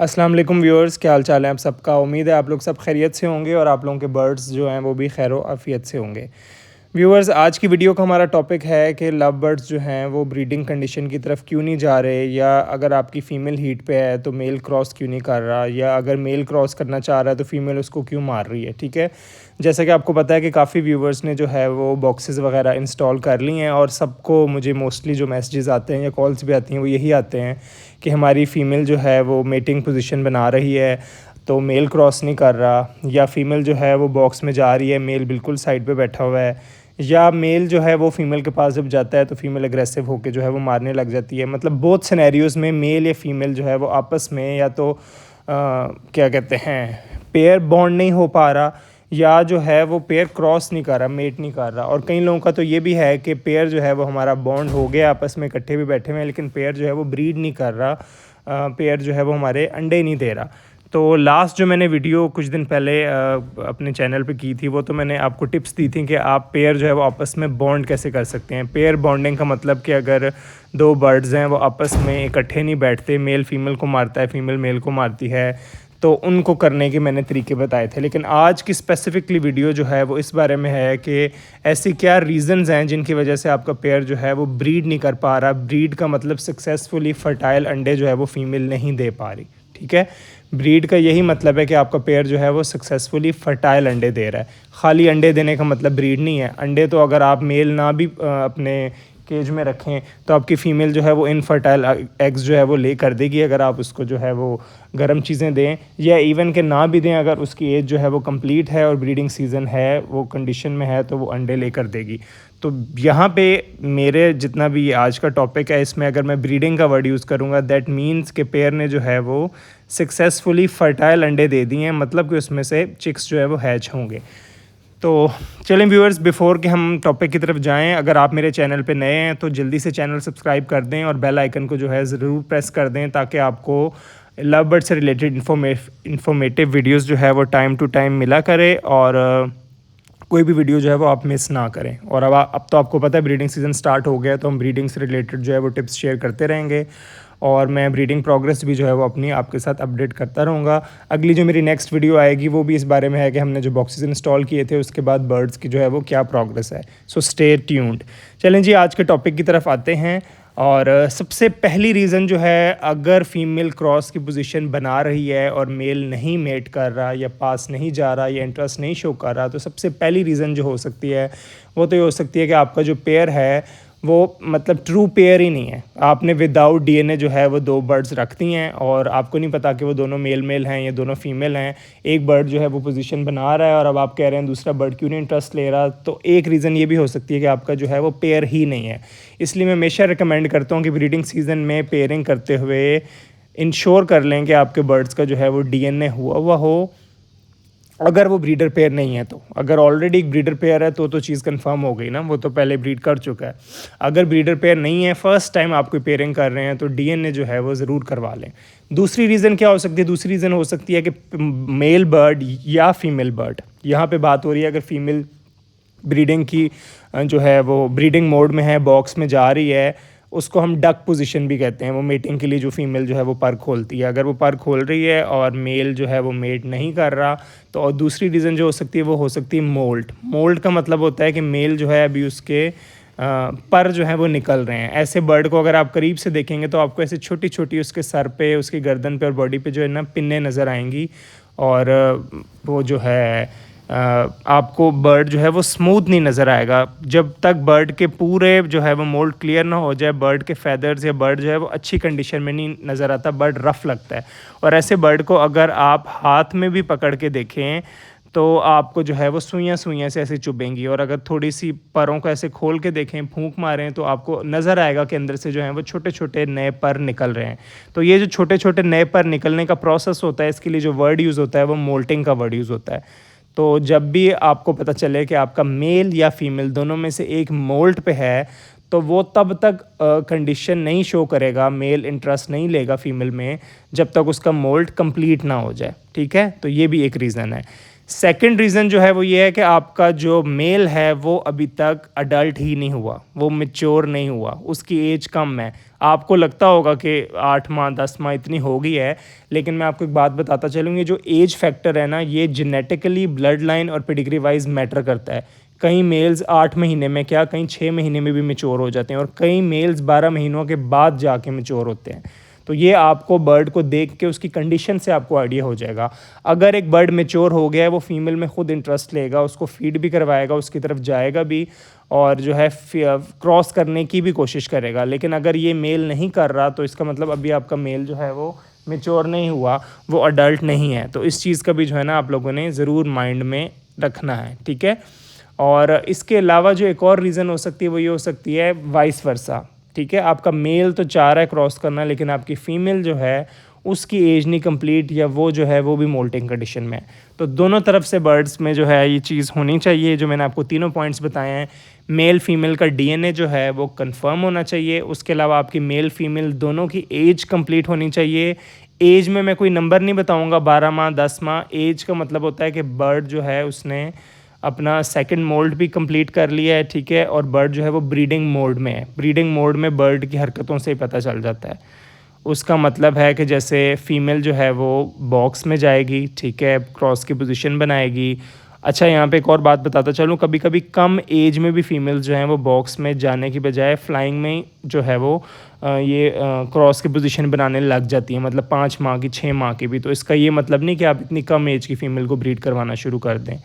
अस्सलाम वालेकुम व्यूअर्स, क्या हाल चाल है आप सबका। उम्मीद है आप लोग सब खैरियत से होंगे और आप लोगों के बर्ड्स जो हैं वो भी खैर आफियत से होंगे। व्यूअर्स, आज की वीडियो का हमारा टॉपिक है कि लव बर्ड्स जो हैं वो ब्रीडिंग कंडीशन की तरफ क्यों नहीं जा रहे, या अगर आपकी फ़ीमेल हीट पे है तो मेल क्रॉस क्यों नहीं कर रहा, या अगर मेल क्रॉस करना चाह रहा है तो फ़ीमेल उसको क्यों मार रही है। ठीक है, जैसा कि आपको पता है कि काफ़ी व्यूवर्स ने जो है वो बॉक्सेस वगैरह इंस्टॉल कर ली हैं और सबको मुझे मोस्टली जो मैसेजेस आते हैं या कॉल्स भी आती हैं वो यही आते हैं कि हमारी फ़ीमेल जो है वो मेटिंग पोजीशन बना रही है तो मेल क्रॉस नहीं कर रहा, या फ़ीमेल जो है वो बॉक्स में जा रही है, मेल बिल्कुल साइड पे बैठा हुआ है, या मेल जो है वो फ़ीमेल के पास जब जाता है तो फ़ीमेल एग्रेसिव होकर जो है वो मारने लग जाती है। मतलब बहुत सिनेरियोज़ में मेल या फ़ीमेल जो है वो आपस में या तो क्या कहते हैं पेयर बॉन्ड नहीं हो पा रहा, या जो है वो पेयर क्रॉस नहीं कर रहा, मेट नहीं कर रहा। और कई लोगों का तो ये भी है कि पेयर जो है वो हमारा बॉन्ड हो गया, आपस में इकट्ठे भी बैठे हुए हैं, लेकिन पेयर जो है वो ब्रीड नहीं कर रहा, पेयर जो है वो हमारे अंडे नहीं दे रहा। तो लास्ट जो मैंने वीडियो कुछ दिन पहले अपने चैनल पे की थी वो तो मैंने आपको टिप्स दी थी कि आप पेयर जो है वो आपस में बॉन्ड कैसे कर सकते हैं। पेयर बॉन्डिंग का मतलब कि अगर दो बर्ड्स हैं वो आपस में इकट्ठे नहीं बैठते, मेल फीमेल को मारता है, फीमेल मेल को मारती है, तो उनको करने के मैंने तरीके बताए थे। लेकिन आज की स्पेसिफिकली वीडियो जो है वो इस बारे में है कि ऐसी क्या रीज़न्स हैं जिनकी वजह से आपका पेयर जो है वो ब्रीड नहीं कर पा रहा। ब्रीड का मतलब सक्सेसफुली फर्टाइल अंडे जो है वो फीमेल नहीं दे पा रही। ठीक है, ब्रीड का यही मतलब है कि आपका पेयर जो है वो सक्सेसफुली फर्टाइल अंडे दे रहा है। खाली अंडे देने का मतलब ब्रीड नहीं है। अंडे तो अगर आप मेल ना भी अपने केज में रखें तो आपकी फ़ीमेल जो है वो इनफर्टाइल एग्स जो है वो ले कर देगी, अगर आप उसको जो है वो गर्म चीज़ें दें, या इवन के ना भी दें, अगर उसकी एज जो है वो कंप्लीट है और ब्रीडिंग सीज़न है, वो कंडीशन में है, तो वो अंडे ले कर देगी। तो यहाँ पे मेरे जितना भी आज का टॉपिक है इसमें अगर मैं ब्रीडिंग का वर्ड यूज़ करूँगा, दैट मीन्स के पेयर ने जो है वो सक्सेसफुली फर्टाइल अंडे दे दिए हैं, मतलब कि उसमें से चिक्स जो है वो हैच होंगे। तो चलें व्यूअर्स, बिफोर कि हम टॉपिक की तरफ जाएं, अगर आप मेरे चैनल पे नए हैं तो जल्दी से चैनल सब्सक्राइब कर दें और बेल आइकन को जो है ज़रूर प्रेस कर दें, ताकि आपको लव बर्ड से रिलेटेड इन्फॉर्मेटिव वीडियोस जो है वो टाइम टू टाइम मिला करे और कोई भी वीडियो जो है वो आप मिस ना करें। और अब तो आपको पता है ब्रीडिंग सीज़न स्टार्ट हो गया, तो हम ब्रीडिंग से रिलेटेड जो है वो टिप्स शेयर करते रहेंगे और मैं ब्रीडिंग प्रोग्रेस भी जो है वो अपनी आपके साथ अपडेट करता रहूँगा। अगली जो मेरी नेक्स्ट वीडियो आएगी वो भी इस बारे में है कि हमने जो बॉक्सेस इंस्टॉल किए थे उसके बाद बर्ड्स की जो है वो क्या प्रोग्रेस है। So stay tuned. चलें जी, आज के टॉपिक की तरफ आते हैं। और सबसे पहली रीज़न जो है, अगर फीमेल क्रॉस की पोजीशन बना रही है और मेल नहीं मेट कर रहा, या पास नहीं जा रहा, या इंटरेस्ट नहीं शो कर रहा, तो सबसे पहली रीज़न जो हो सकती है वो तो ये हो सकती है कि आपका जो पेयर है वो मतलब ट्रू पेयर ही नहीं है। आपने विदाउट डीएनए जो है वो दो बर्ड्स रख दी हैं और आपको नहीं पता कि वो दोनों मेल हैं या दोनों फीमेल हैं। एक बर्ड जो है वो पोजीशन बना रहा है और अब आप कह रहे हैं दूसरा बर्ड क्यों नहीं इंटरेस्ट ले रहा। तो एक रीज़न ये भी हो सकती है कि आपका जो है वो पेयर ही नहीं है। इसलिए मैं हमेशा रिकमेंड करता हूँ कि ब्रीडिंग सीज़न में पेयरिंग करते हुए इंश्योर कर लें कि आपके बर्ड्स का जो है वो डीएनए हुआ हुआ हो। अगर वो ब्रीडर पेयर नहीं है तो, अगर ऑलरेडी एक ब्रीडर पेयर है तो चीज़ कंफर्म हो गई ना, वो तो पहले ब्रीड कर चुका है। अगर ब्रीडर पेयर नहीं है, फर्स्ट टाइम आप कोई पेयरिंग कर रहे हैं, तो डीएनए जो है वो ज़रूर करवा लें। दूसरी रीज़न क्या हो सकती है? दूसरी रीज़न हो सकती है कि मेल बर्ड या फीमेल बर्ड, यहाँ पे बात हो रही है अगर फीमेल ब्रीडिंग की जो है वो ब्रीडिंग मोड में है, बॉक्स में जा रही है, उसको हम डक पोजीशन भी कहते हैं। वो मेटिंग के लिए जो फीमेल जो है वो पर खोलती है, अगर वो पर खोल रही है और मेल जो है वो मेट नहीं कर रहा, तो और दूसरी रीज़न जो हो सकती है वो हो सकती है मोल्ट। मोल्ट का मतलब होता है कि मेल जो है अभी उसके पर जो है वो निकल रहे हैं। ऐसे बर्ड को अगर आप करीब से देखेंगे तो आपको ऐसे छोटी छोटी उसके सर पे, उसकी गर्दन पे और बॉडी पे जो है ना पिन्ने नज़र आएंगी, और वो जो है आपको बर्ड जो है वो स्मूथ नहीं नज़र आएगा जब तक बर्ड के पूरे जो है वो मोल्ड क्लियर ना हो जाए। बर्ड के फैदर्स या बर्ड जो है वो अच्छी कंडीशन में नहीं नज़र आता, बर्ड रफ़ लगता है। और ऐसे बर्ड को अगर आप हाथ में भी पकड़ के देखें तो आपको जो है वो सुइयाँ सुइयाँ से ऐसे चुभेंगी, और अगर थोड़ी सी परों को ऐसे खोल के देखें, फूंक मारें, तो आपको नज़र आएगा कि अंदर से जो है वो छोटे छोटे नए पर निकल रहे हैं। तो ये जो छोटे छोटे नए पर निकलने का प्रोसेस होता है, इसके लिए जो वर्ड यूज़ होता है वो मोल्टिंग का वर्ड यूज़ होता है। तो जब भी आपको पता चले कि आपका मेल या फीमेल दोनों में से एक मोल्ट पे है, तो वो तब तक कंडीशन नहीं शो करेगा, मेल इंटरेस्ट नहीं लेगा फीमेल में, जब तक उसका मोल्ट कंप्लीट ना हो जाए। ठीक है, तो ये भी एक रीज़न है। सेकंड रीज़न जो है वो ये है कि आपका जो मेल है वो अभी तक अडल्ट ही नहीं हुआ, वो मैच्योर नहीं हुआ, उसकी एज कम है। आपको लगता होगा कि 8 माह 10 माह इतनी हो गई है, लेकिन मैं आपको एक बात बताता चलूँगी, जो एज फैक्टर है ना, ये जेनेटिकली ब्लड लाइन और पेडिग्री वाइज मैटर करता है। कई मेल्स 8 महीने में क्या, कई 6 महीने में भी मैच्योर हो जाते हैं, और कई मेल्स 12 महीनों के बाद जाके मैच्योर होते हैं। तो ये आपको बर्ड को देख के उसकी कंडीशन से आपको आइडिया हो जाएगा। अगर एक बर्ड मैच्योर हो गया है, वो फीमेल में खुद इंटरेस्ट लेगा, उसको फीड भी करवाएगा, उसकी तरफ जाएगा भी, और जो है क्रॉस करने की भी कोशिश करेगा। लेकिन अगर ये मेल नहीं कर रहा, तो इसका मतलब अभी आपका मेल जो है वो मैच्योर नहीं हुआ, वो अडल्ट नहीं है। तो इस चीज़ का भी जो है ना आप लोगों ने ज़रूर माइंड में रखना है, ठीक है। और इसके अलावा जो एक और रीज़न हो सकती है वो ये हो सकती है वाइस वर्सा, ठीक है। आपका मेल तो चाह रहा है क्रॉस करना, लेकिन आपकी फ़ीमेल जो है उसकी एज नहीं कंप्लीट, या वो जो है वो भी मोल्टिंग कंडीशन में है। तो दोनों तरफ से बर्ड्स में जो है ये चीज़ होनी चाहिए, जो मैंने आपको तीनों पॉइंट्स बताए हैं। मेल फीमेल का डीएनए जो है वो कंफर्म होना चाहिए। उसके अलावा आपकी मेल फीमेल दोनों की एज कंप्लीट होनी चाहिए। एज में मैं कोई नंबर नहीं बताऊंगा, 12 माह 10 माह। एज का मतलब होता है कि बर्ड जो है उसने अपना सेकंड मोल्ड भी कंप्लीट कर लिया है, ठीक है, और बर्ड जो है वो ब्रीडिंग मोड में है। ब्रीडिंग मोड में बर्ड की हरकतों से ही पता चल जाता है। उसका मतलब है कि जैसे फ़ीमेल जो है वो बॉक्स में जाएगी, ठीक है, क्रॉस की पोजीशन बनाएगी। अच्छा, यहाँ पे एक और बात बताता चलूँ, कभी कभी कम एज में भी फीमेल जो हैं वो बॉक्स में जाने की बजाय फ्लाइंग में जो है वो ये क्रॉस की पोजीशन बनाने लग जाती है, मतलब 5 माह की 6 माह की भी। तो इसका ये मतलब नहीं कि आप इतनी कम एज की फ़ीमेल को ब्रीड करवाना शुरू कर दें।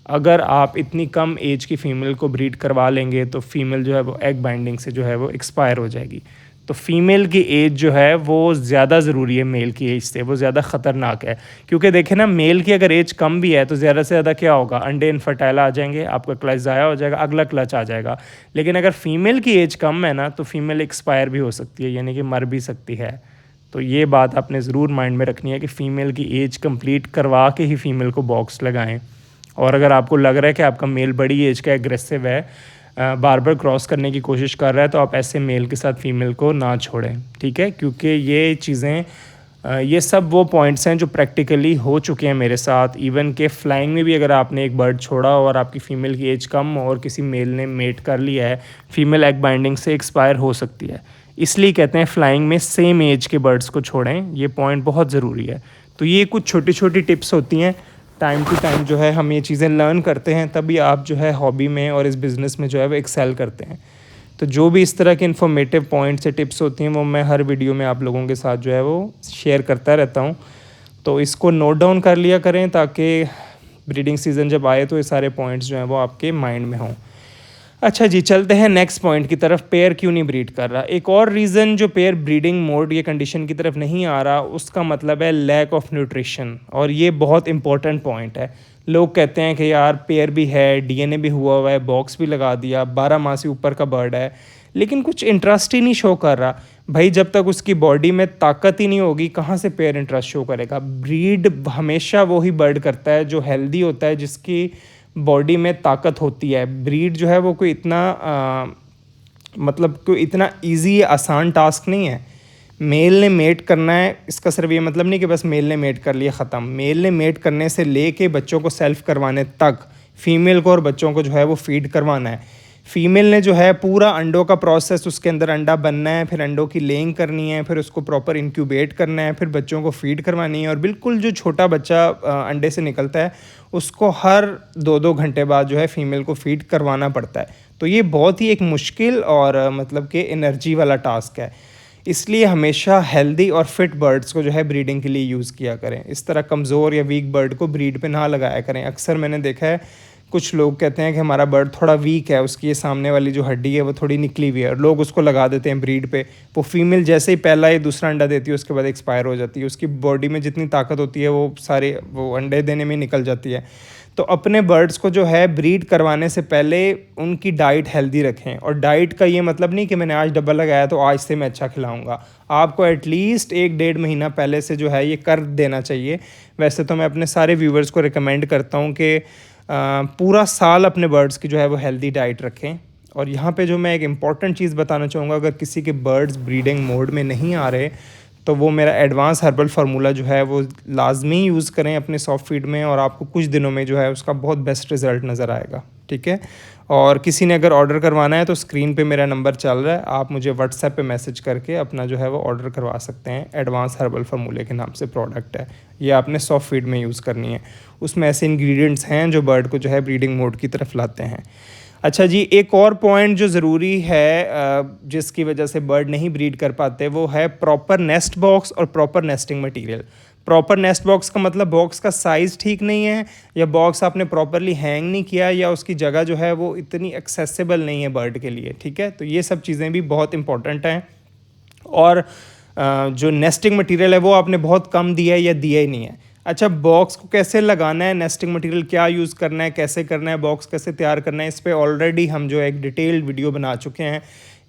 अगर आप इतनी कम एज की फ़ीमेल को ब्रीड करवा लेंगे तो फ़ीमेल जो है वो एग बाइंडिंग से जो है वो एक्सपायर हो जाएगी। तो फ़ीमेल की एज जो है वो ज़्यादा ज़रूरी है मेल की एज से, वो ज़्यादा ख़तरनाक है। क्योंकि देखें ना, मेल की अगर एज कम भी है तो ज़्यादा से ज़्यादा क्या होगा, अंडे इनफर्टाइल आ जाएंगे, आपका क्लच ज़ाया हो जाएगा, अगला क्लच आ जाएगा। लेकिन अगर फ़ीमेल की एज कम है ना, तो फ़ीमेल एक्सपायर भी हो सकती है, यानी कि मर भी सकती है। तो ये बात आपने ज़रूर माइंड में रखनी है कि फ़ीमेल की एज कंप्लीट करवा के ही फ़ीमेल को बॉक्स लगाएं। और अगर आपको लग रहा है कि आपका मेल बड़ी एज का एग्रेसिव है, बार बार क्रॉस करने की कोशिश कर रहा है, तो आप ऐसे मेल के साथ फ़ीमेल को ना छोड़ें, ठीक है। क्योंकि ये चीज़ें, ये सब वो पॉइंट्स हैं जो प्रैक्टिकली हो चुके हैं मेरे साथ। इवन के फ्लाइंग में भी अगर आपने एक बर्ड छोड़ा और आपकी फ़ीमेल की एज कम और किसी मेल ने मेट कर लिया है, फ़ीमेल एग बाइंडिंग से एक्सपायर हो सकती है। इसलिए कहते हैं फ्लाइंग में सेम एज के बर्ड्स को छोड़ें, ये पॉइंट बहुत ज़रूरी है। तो ये कुछ छोटी छोटी टिप्स होती हैं, टाइम टू टाइम जो है हम ये चीज़ें लर्न करते हैं, तभी आप जो है हॉबी में और इस बिज़नेस में जो है वो एक्सेल करते हैं। तो जो भी इस तरह के इन्फॉर्मेटिव पॉइंट्स या टिप्स होती हैं वो मैं हर वीडियो में आप लोगों के साथ जो है वो शेयर करता रहता हूँ। तो इसको नोट डाउन कर लिया करें, ताकि ब्रीडिंग सीज़न जब आए तो ये सारे पॉइंट्स जो हैं वो आपके माइंड में हों। अच्छा जी, चलते हैं नेक्स्ट पॉइंट की तरफ, पेयर क्यों नहीं ब्रीड कर रहा। एक और रीज़न जो पेयर ब्रीडिंग मोड या कंडीशन की तरफ नहीं आ रहा, उसका मतलब है लैक ऑफ न्यूट्रिशन। और ये बहुत इंपॉर्टेंट पॉइंट है। लोग कहते हैं कि यार पेयर भी है, डीएनए भी हुआ है, बॉक्स भी लगा दिया, 12 माह से ऊपर का बर्ड है, लेकिन कुछ इंटरेस्ट ही नहीं शो कर रहा। भाई जब तक उसकी बॉडी में ताकत ही नहीं होगी, कहाँ से पेयर इंटरेस्ट शो करेगा। ब्रीड हमेशा वो ही बर्ड करता है जो हेल्दी होता है, जिसकी बॉडी में ताकत होती है। ब्रीड जो है वो कोई इतना मतलब कोई इतना इजी आसान टास्क नहीं है। मेल ने मेट करना है, इसका सिर्फ ये मतलब नहीं कि बस मेल ने मेट कर लिया ख़त्म। मेल ने मेट करने से लेके बच्चों को सेल्फ करवाने तक फ़ीमेल को और बच्चों को जो है वो फीड करवाना है। फ़ीमेल ने जो है पूरा अंडों का प्रोसेस, उसके अंदर अंडा बनना है, फिर अंडों की लेइंग करनी है, फिर उसको प्रॉपर इंक्यूबेट करना है, फिर बच्चों को फीड करवानी है। और बिल्कुल जो छोटा बच्चा अंडे से निकलता है उसको हर 2-2 घंटे बाद जो है फ़ीमेल को फीड करवाना पड़ता है। तो ये बहुत ही एक मुश्किल और मतलब कि एनर्जी वाला टास्क है। इसलिए हमेशा हेल्दी और फिट बर्ड्स को जो है ब्रीडिंग के लिए यूज़ किया करें। इस तरह कमज़ोर या वीक बर्ड को ब्रीड पे ना लगाया करें। अक्सर मैंने देखा है कुछ लोग कहते हैं कि हमारा बर्ड थोड़ा वीक है, उसकी ये सामने वाली जो हड्डी है वो थोड़ी निकली हुई है, और लोग उसको लगा देते हैं ब्रीड पे। वो फीमेल जैसे ही पहला या दूसरा अंडा देती है उसके बाद एक्सपायर हो जाती है। उसकी बॉडी में जितनी ताकत होती है वो सारे वो अंडे देने में निकल जाती है। तो अपने बर्ड्स को जो है ब्रीड करवाने से पहले उनकी डाइट हेल्दी रखें। और डाइट का ये मतलब नहीं कि मैंने आज डब्बा लगाया तो आज से मैं अच्छा खिलाऊंगा। आपको एटलीस्ट 1-1.5 महीना पहले से जो है ये कर देना चाहिए। वैसे तो मैं अपने सारे व्यूवर्स को रिकमेंड करता हूँ कि पूरा साल अपने बर्ड्स की जो है वो हेल्दी डाइट रखें। और यहाँ पे जो मैं एक इम्पॉर्टेंट चीज़ बताना चाहूँगा, अगर किसी के बर्ड्स ब्रीडिंग मोड में नहीं आ रहे तो वो मेरा एडवांस हर्बल फार्मूला जो है वो लाजमी यूज़ करें अपने सॉफ्ट फीड में, और आपको कुछ दिनों में जो है उसका बहुत बेस्ट रिज़ल्ट नज़र आएगा। ठीक है, और किसी ने अगर ऑर्डर करवाना है तो स्क्रीन पे मेरा नंबर चल रहा है, आप मुझे व्हाट्सएप पे मैसेज करके अपना जो है वो ऑर्डर करवा सकते हैं। एडवांस हर्बल फार्मूले के नाम से प्रोडक्ट है, ये आपने सॉफ्ट फीड में यूज़ करनी है। उसमें ऐसे इंग्रेडिएंट्स हैं जो बर्ड को जो है ब्रीडिंग मोड की तरफ लाते हैं। अच्छा जी, एक और पॉइंट जो ज़रूरी है जिसकी वजह से बर्ड नहीं ब्रीड कर पाते, वो है प्रॉपर नेस्ट बॉक्स और proper nesting material. Proper nest box का मतलब बॉक्स का साइज़ ठीक नहीं है, या बॉक्स आपने प्रॉपरली हैंग नहीं किया, या उसकी जगह जो है वो इतनी एक्सेसिबल नहीं है बर्ड के लिए। ठीक है, तो ये सब चीज़ें भी बहुत इंपॉर्टेंट हैं। और जो नेस्टिंग मटेरियल है वो आपने बहुत कम दिया है या दिया ही नहीं है। अच्छा, बॉक्स को कैसे लगाना है, नेस्टिंग मटेरियल क्या यूज़ करना है, कैसे करना है, बॉक्स कैसे तैयार करना है, इस पे ऑलरेडी हम जो एक डिटेल्ड वीडियो बना चुके हैं।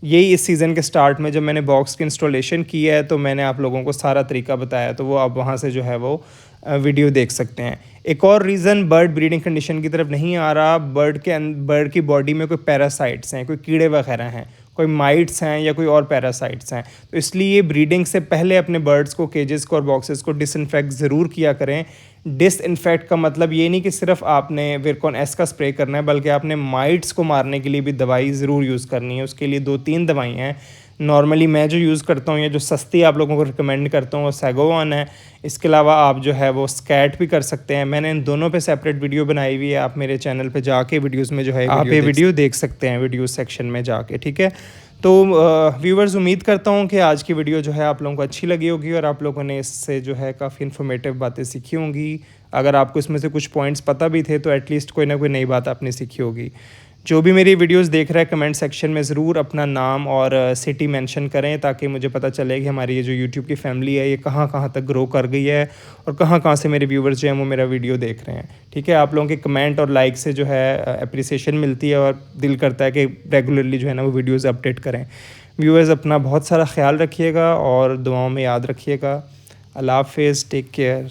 यही इस सीज़न के स्टार्ट में जब मैंने बॉक्स की इंस्टॉलेशन की है तो मैंने आप लोगों को सारा तरीका बताया, तो वो आप वहाँ से जो है वो वीडियो देख सकते हैं। एक और रीज़न बर्ड ब्रीडिंग कंडीशन की तरफ नहीं आ रहा, बर्ड की बॉडी में कोई पैरासाइट्स हैं, कोई कीड़े वगैरह हैं, कोई माइट्स हैं या कोई और पैरासाइट्स हैं, तो इसलिए ब्रीडिंग से पहले अपने बर्ड्स को, केजेस को और बॉक्सेस को डिसइंफेक्ट ज़रूर किया करें। डिसइंफेक्ट का मतलब ये नहीं कि सिर्फ आपने विरकॉन एस का स्प्रे करना है, बल्कि आपने माइट्स को मारने के लिए भी दवाई ज़रूर यूज़ करनी है। उसके लिए 2-3 दवाई हैं। नॉर्मली मैं जो यूज़ करता हूँ या जो सस्ती आप लोगों को रिकमेंड करता हूँ वो सैगोवन है। इसके अलावा आप जो है वो स्कैट भी कर सकते हैं। मैंने इन दोनों पे सेपरेट वीडियो बनाई हुई है, आप मेरे चैनल पे जाके वीडियोस में जो है आप ये वीडियो देख सकते हैं वीडियो सेक्शन में जाके। ठीक है, तो व्यूवर्स, उम्मीद करता हूँ कि आज की वीडियो जो है आप लोगों को अच्छी लगी होगी और आप लोगों ने इससे जो है काफ़ी इन्फॉर्मेटिव बातें सीखी होंगी। अगर आपको इसमें से कुछ पॉइंट्स पता भी थे तो एटलीस्ट कोई ना कोई नई बात आपने सीखी होगी। जो भी मेरी वीडियोस देख रहा है कमेंट सेक्शन में ज़रूर अपना नाम और सिटी मेंशन करें, ताकि मुझे पता चले कि हमारी ये जो यूट्यूब की फैमिली है ये कहाँ कहाँ तक ग्रो कर गई है और कहाँ कहाँ से मेरे व्यूवर्स जो हैं वो मेरा वीडियो देख रहे हैं। ठीक है, आप लोगों के कमेंट और लाइक से जो है अप्रिसिएशन मिलती है और दिल करता है कि रेगुलरली जो है ना वो वीडियोज़ अपडेट करें। व्यूअर्स, अपना बहुत सारा ख्याल रखिएगा और दुआओं में याद रखिएगा। अल्लाह हाफ़िज़, टेक केयर।